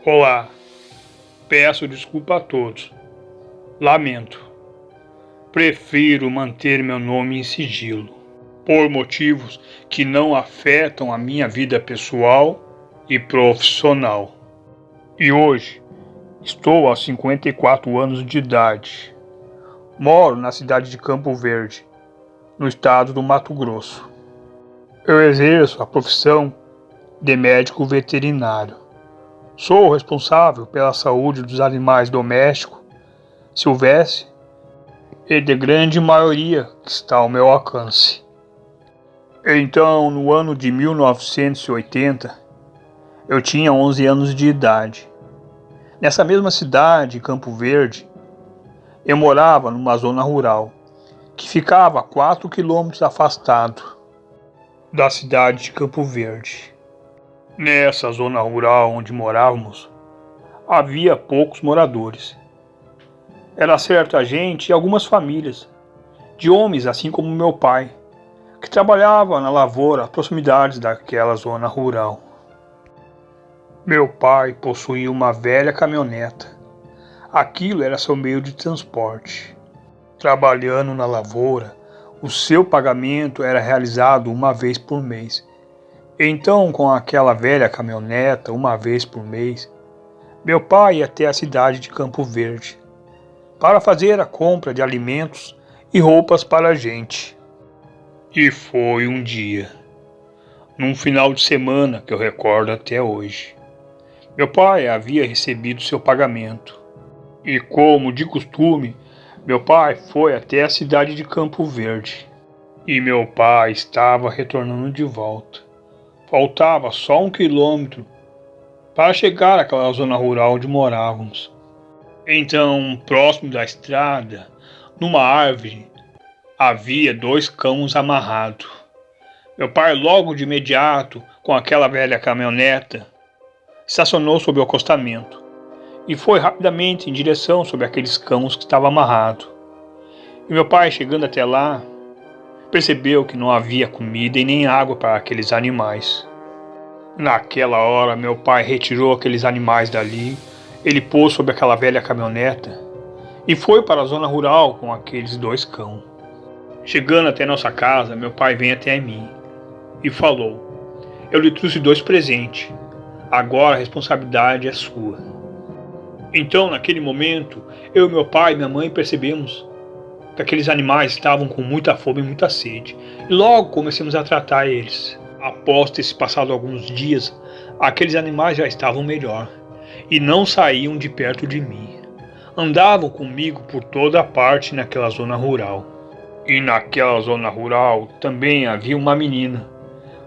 Olá, peço desculpa a todos. Lamento. Prefiro manter meu nome em sigilo, por motivos que não afetam a minha vida pessoal e profissional. E hoje, estou aos 54 anos de idade. Moro na cidade de Campo Verde, no estado do Mato Grosso. Eu exerço a profissão de médico veterinário. Sou responsável pela saúde dos animais domésticos, silvestres e de grande maioria que está ao meu alcance. Então, no ano de 1980, eu tinha 11 anos de idade. Nessa mesma cidade, Campo Verde, eu morava numa zona rural, que ficava a 4 quilômetros afastado da cidade de Campo Verde. Nessa zona rural onde morávamos, havia poucos moradores. Era certa gente e algumas famílias, de homens assim como meu pai, que trabalhava na lavoura às proximidades daquela zona rural. Meu pai possuía uma velha caminhoneta. Aquilo era seu meio de transporte. Trabalhando na lavoura, o seu pagamento era realizado uma vez por mês. Então, com aquela velha caminhoneta, uma vez por mês, meu pai ia até a cidade de Campo Verde para fazer a compra de alimentos e roupas para a gente. E foi um dia, num final de semana que eu recordo até hoje. Meu pai havia recebido seu pagamento e, como de costume, meu pai foi até a cidade de Campo Verde e meu pai estava retornando de volta. Faltava só 1 quilômetro para chegar àquela zona rural onde morávamos. Então, próximo da estrada, numa árvore, havia 2 cães amarrados. Meu pai, logo de imediato, com aquela velha caminhoneta, estacionou sob o acostamento e foi rapidamente em direção sobre aqueles cães que estavam amarrados. E meu pai, chegando até lá, percebeu que não havia comida e nem água para aqueles animais. Naquela hora, meu pai retirou aqueles animais dali, ele pôs sobre aquela velha caminhoneta e foi para a zona rural com aqueles 2 cães. Chegando até nossa casa, meu pai veio até mim e falou: "Eu lhe trouxe 2 presentes, agora a responsabilidade é sua." Então, naquele momento, eu, meu pai e minha mãe percebemos que aqueles animais estavam com muita fome e muita sede. E logo começamos a tratar eles. Após ter se passado alguns dias, aqueles animais já estavam melhor e não saíam de perto de mim. Andavam comigo por toda a parte naquela zona rural. E naquela zona rural também havia uma menina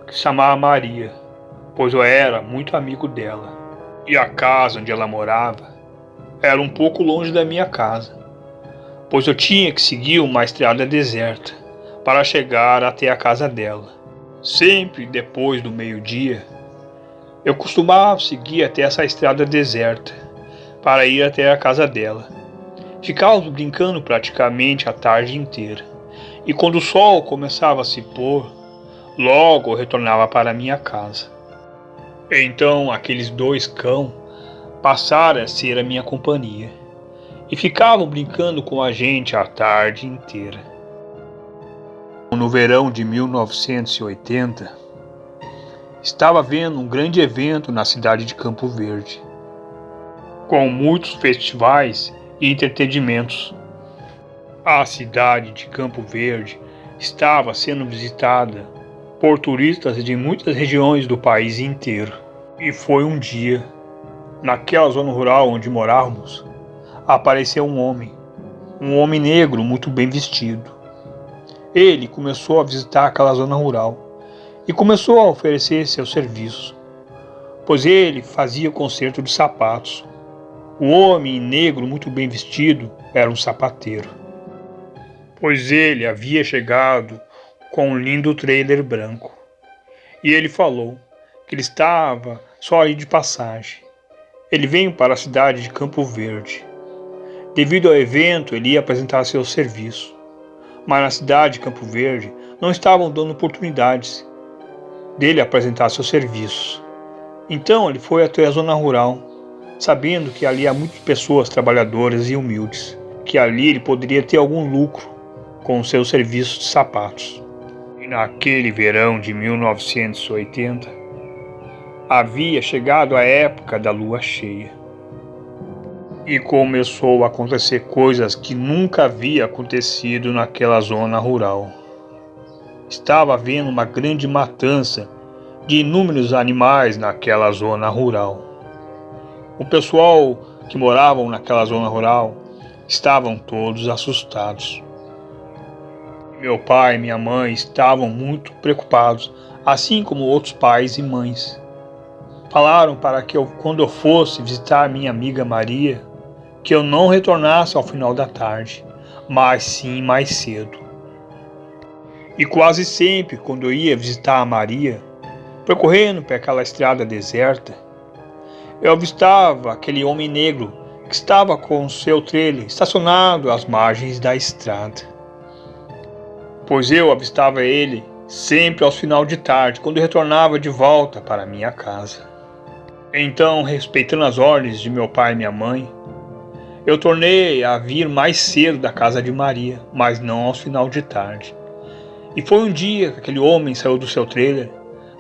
que se chamava Maria, pois eu era muito amigo dela. E a casa onde ela morava era um pouco longe da minha casa, pois eu tinha que seguir uma estrada deserta para chegar até a casa dela. Sempre depois do meio-dia, eu costumava seguir até essa estrada deserta para ir até a casa dela. Ficávamos brincando praticamente a tarde inteira, e quando o sol começava a se pôr, logo eu retornava para minha casa. Então aqueles 2 cães passaram a ser a minha companhia e ficavam brincando com a gente a tarde inteira. No verão de 1980, estava havendo um grande evento na cidade de Campo Verde, com muitos festivais e entretenimentos. A cidade de Campo Verde estava sendo visitada por turistas de muitas regiões do país inteiro. E foi um dia, naquela zona rural onde morávamos, apareceu um homem negro muito bem vestido. Ele começou a visitar aquela zona rural e começou a oferecer seus serviços, pois ele fazia o conserto de sapatos. O homem negro muito bem vestido era um sapateiro, pois ele havia chegado com um lindo trailer branco. E ele falou que ele estava só ali de passagem. Ele veio para a cidade de Campo Verde. Devido ao evento, ele ia apresentar seus serviços. Mas na cidade de Campo Verde não estavam dando oportunidades dele apresentar seus serviços. Então ele foi até a zona rural sabendo que ali há muitas pessoas trabalhadoras e humildes, que ali ele poderia ter algum lucro com os seus serviços de sapatos. E naquele verão de 1980, havia chegado a época da lua cheia. E começou a acontecer coisas que nunca havia acontecido naquela zona rural. Estava havendo uma grande matança de inúmeros animais naquela zona rural. O pessoal que moravam naquela zona rural estavam todos assustados. Meu pai e minha mãe estavam muito preocupados, assim como outros pais e mães. Falaram para que quando eu fosse visitar minha amiga Maria, que eu não retornasse ao final da tarde, mas sim mais cedo. E quase sempre, quando eu ia visitar a Maria, percorrendo por aquela estrada deserta, eu avistava aquele homem negro que estava com o seu trailer estacionado às margens da estrada. Pois eu avistava ele sempre aos final de tarde, quando eu retornava de volta para minha casa. Então, respeitando as ordens de meu pai e minha mãe, eu tornei a vir mais cedo da casa de Maria, mas não aos final de tarde. E foi um dia que aquele homem saiu do seu trailer.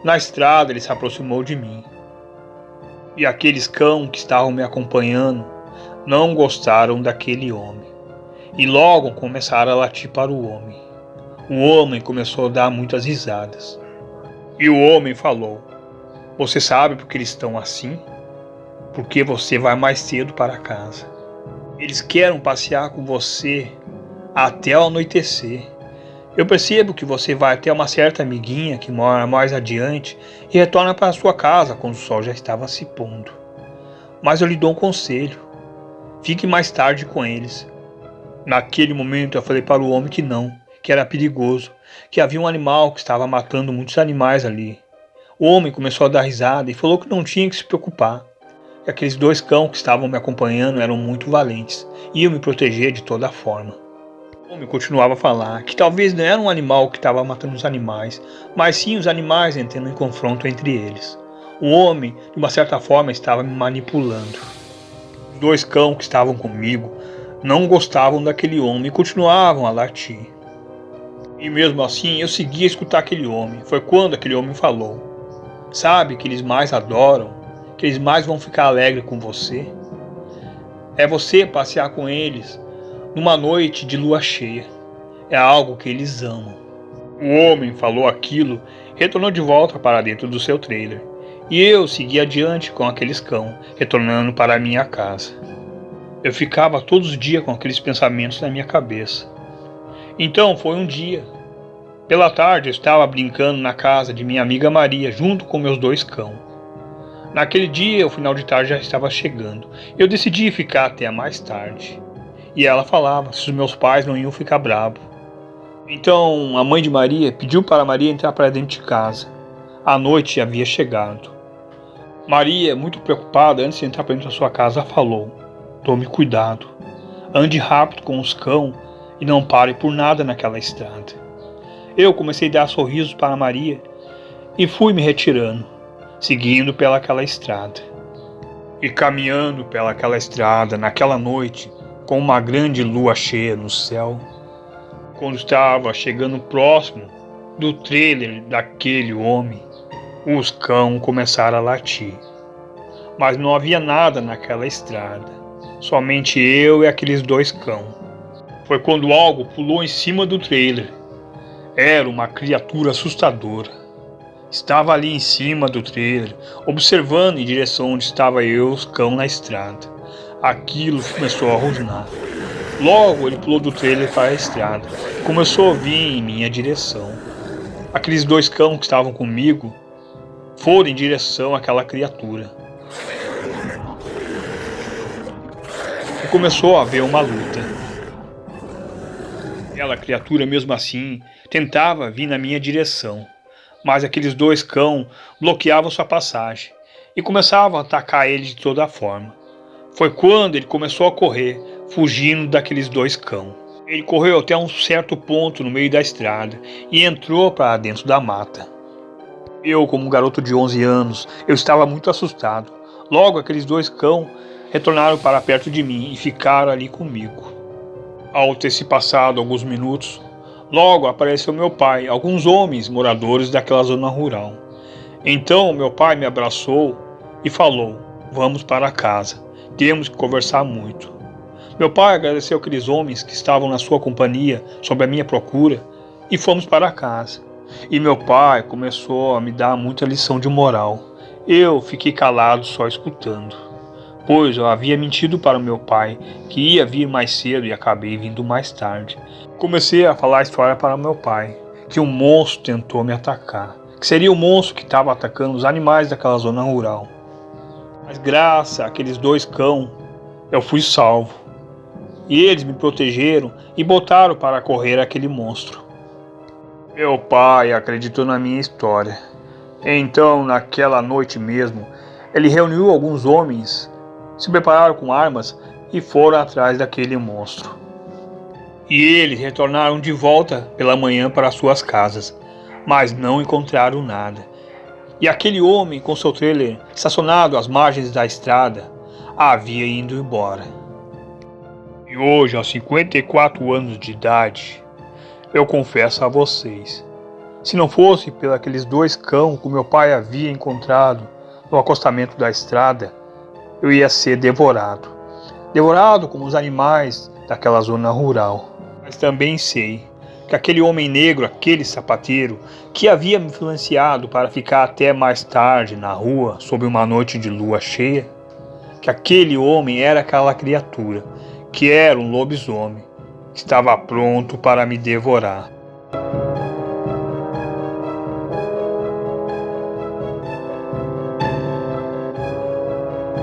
Na estrada ele se aproximou de mim. E aqueles cães que estavam me acompanhando não gostaram daquele homem. E logo começaram a latir para o homem. O homem começou a dar muitas risadas. E o homem falou: "Você sabe por que eles estão assim? Porque você vai mais cedo para casa. Eles querem passear com você até o anoitecer. Eu percebo que você vai até uma certa amiguinha que mora mais adiante e retorna para sua casa quando o sol já estava se pondo. Mas eu lhe dou um conselho. Fique mais tarde com eles." Naquele momento eu falei para o homem que não, que era perigoso, que havia um animal que estava matando muitos animais ali. O homem começou a dar risada e falou que não tinha que se preocupar. Que aqueles dois cães que estavam me acompanhando eram muito valentes e iam me proteger de toda forma. O homem continuava a falar que talvez não era um animal que estava matando os animais, mas sim os animais entrando em confronto entre eles. O homem, de uma certa forma, estava me manipulando. Os dois cães que estavam comigo não gostavam daquele homem e continuavam a latir. E mesmo assim eu seguia a escutar aquele homem. Foi quando aquele homem falou: "Sabe que eles mais adoram? Que eles mais vão ficar alegres com você? É você passear com eles numa noite de lua cheia. É algo que eles amam." O homem falou aquilo, retornou de volta para dentro do seu trailer. E eu segui adiante com aqueles cães, retornando para a minha casa. Eu ficava todos os dias com aqueles pensamentos na minha cabeça. Então foi um dia. Pela tarde eu estava brincando na casa de minha amiga Maria, junto com meus dois cães. Naquele dia, o final de tarde já estava chegando. Eu decidi ficar até mais tarde. E ela falava se os meus pais não iam ficar bravos. Então a mãe de Maria pediu para Maria entrar para dentro de casa. A noite havia chegado. Maria, muito preocupada, antes de entrar para dentro da sua casa, falou: "Tome cuidado. Ande rápido com os cães e não pare por nada naquela estrada." Eu comecei a dar sorrisos para Maria e fui me retirando, seguindo pelaquela estrada. E caminhando pelaquela estrada naquela noite, com uma grande lua cheia no céu, quando estava chegando próximo do trailer daquele homem, os cães começaram a latir. Mas não havia nada naquela estrada, somente eu e aqueles dois cães. Foi quando algo pulou em cima do trailer. Era uma criatura assustadora. Estava ali em cima do trailer, observando em direção onde estava eu e os cães na estrada. Aquilo começou a rosnar. Logo ele pulou do trailer para a estrada. Começou a vir em minha direção. Aqueles dois cães que estavam comigo foram em direção àquela criatura. E começou a haver uma luta. Aquela criatura, mesmo assim, tentava vir na minha direção, mas aqueles dois cães bloqueavam sua passagem e começavam a atacar ele de toda forma. Foi quando ele começou a correr, fugindo daqueles dois cães. Ele correu até um certo ponto no meio da estrada e entrou para dentro da mata. Eu, como um garoto de 11 anos, eu estava muito assustado. Logo aqueles dois cães retornaram para perto de mim e ficaram ali comigo. Ao ter se passado alguns minutos, logo apareceu meu pai, alguns homens moradores daquela zona rural. Então meu pai me abraçou e falou: "Vamos para casa, temos que conversar muito." Meu pai agradeceu aqueles homens que estavam na sua companhia sob a minha procura e fomos para casa. E meu pai começou a me dar muita lição de moral. Eu fiquei calado só escutando, pois eu havia mentido para meu pai que ia vir mais cedo e acabei vindo mais tarde. Comecei a falar a história para meu pai, que um monstro tentou me atacar, que seria o monstro que estava atacando os animais daquela zona rural. Mas graças àqueles dois cães, eu fui salvo. E eles me protegeram e botaram para correr aquele monstro. Meu pai acreditou na minha história. Então, naquela noite mesmo, ele reuniu alguns homens, se prepararam com armas e foram atrás daquele monstro. E eles retornaram de volta pela manhã para suas casas, mas não encontraram nada. E aquele homem com seu trailer estacionado às margens da estrada havia ido embora. E hoje, aos 54 anos de idade, eu confesso a vocês, se não fosse pelos aqueles dois cães que meu pai havia encontrado no acostamento da estrada, eu ia ser devorado. Devorado como os animais daquela zona rural. Mas também sei que aquele homem negro, aquele sapateiro, que havia me influenciado para ficar até mais tarde na rua sob uma noite de lua cheia, que aquele homem era aquela criatura, que era um lobisomem, que estava pronto para me devorar.